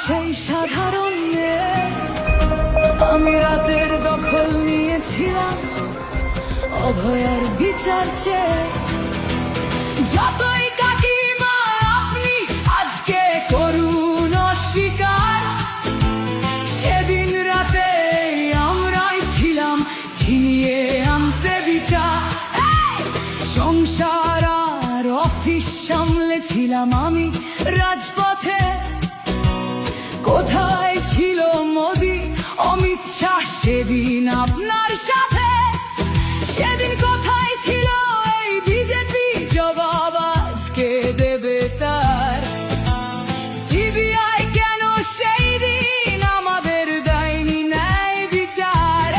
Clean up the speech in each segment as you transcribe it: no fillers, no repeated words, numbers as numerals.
সেই সাধারণ মেয়ে, আমি রাতের দখল নিয়েছিলাম অভয়ার বিচার চেয়ে। যতই কাকিমা আপনি আজকে করুন অস্বীকার, সেদিন রাতে আমরাই ছিলাম ছিনিয়ে আনতে বিচার। সংসার আর অফিস সামলেছিলাম আমি রাজপথে। কোথায় ছিল মোদি অমিত শাহ সেদিন আপনার সাথে? সেদিন কোথায় ছিল এই বিজেপি? জবাব আজকে দেবে তার। সিবিআই কেন সেই দিন আমাদের দেয়নি ন্যায় বিচার?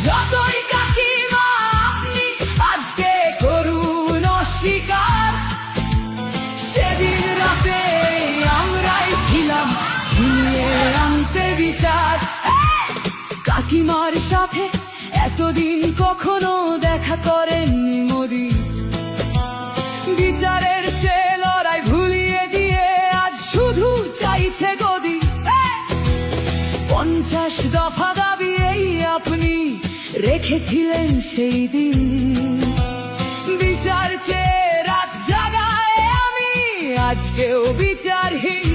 যতই কাকিমা আপনি আজকে করুন অস্বীকার, সেদিন রাতে আমরাই ছিলাম ছিনিয়ে আনতে বিচার। কাকিমার সাথে এতদিন কখনো দেখা করেননি মোদি, বিচারের সে লড়াই ভুলিয়ে দিয়ে আজ শুধু চাইছে গদি। 50 দফা দাবি এই আপনি রেখেছিলেন সেই দিন, বিচার চেয়ে রাত জাগায় আমি আজকেও বিচারহীন।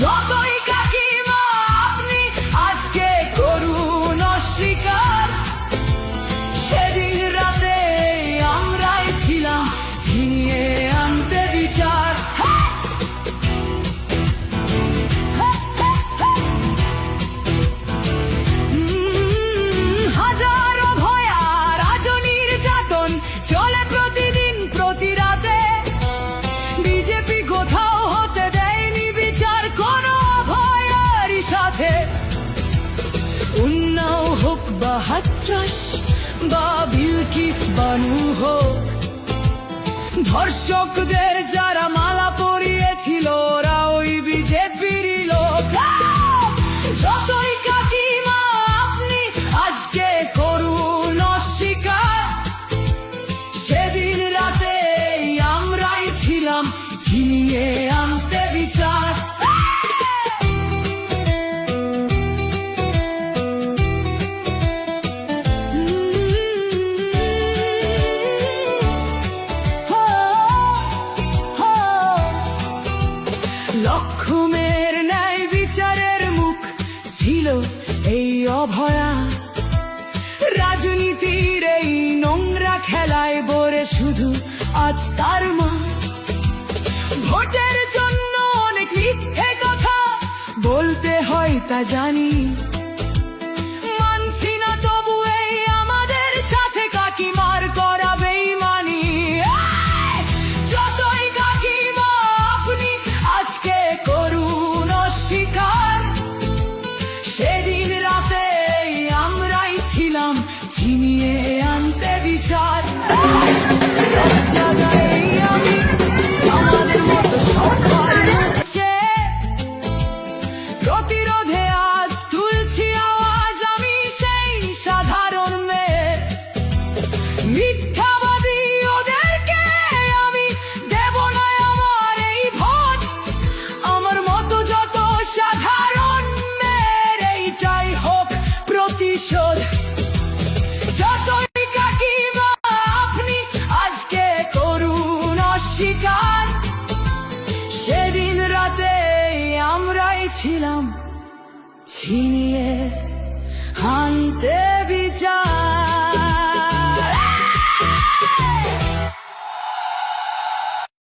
যতই কাকিমা আপনি আজকে করুন অস্বীকার, সেদিন রাতে আমরাই ছিলাম ছিনিয়ে আনতে বিচার। হাজারো ভয়া রাজনির্যাতন চলে প্রতিদিন প্রতি রাতে। বিজেপি কোথাও হতে দেয়নি বিচার কোনো অভয়ারই সাথে। উন্নাও হোক বা হাতরাস বা বিলকিস বানু হোক, ধর্ষকদের যারা মালা পরিয়েছিল ওরা ওই বিজেপিরই লোক। যতই কাকিমা আপনি আজকে করুন অস্বীকার, সেদিন রাতে আমরাই ছিলাম ছিনিয়ে আনতে বিচার। লক্ষ্মণের ন্যায় বিচারের মুখ ছিল এই অভয়া। রাজনীতির এই নোংরা খেলায় বরে শুধু আজ তার মা। ভোটের জন্য অনেক মিথ্যে কথা বলতে হয় তা জানি, মানছি না তবু এই আমাদের সাথে কাকিমার করা বেইমানি। যতই কাকিমা আপনি আজকে করুন অস্বীকার, সেদিন রাতে আমরাই ছিলাম ছিনিয়ে আনতে বিচার। রাত জাগাই আমি আমাদের মতো সবার মুখে, প্রতিরোধে আজ তুলছি আওয়াজ আমি সেই সাধারণ মেয়ে। মিথ্যাবাদী ওদেরকে আমি দেব না আমার এই ভোট। আমার মতো যত সাধারণ মেয়ের এইটাই হোক প্রতিশোধ। যতই কাকিমা আপনি আজকে করুন অস্বীকার, সেদিন রাতে আমরাই ছিলাম ছিনিয়ে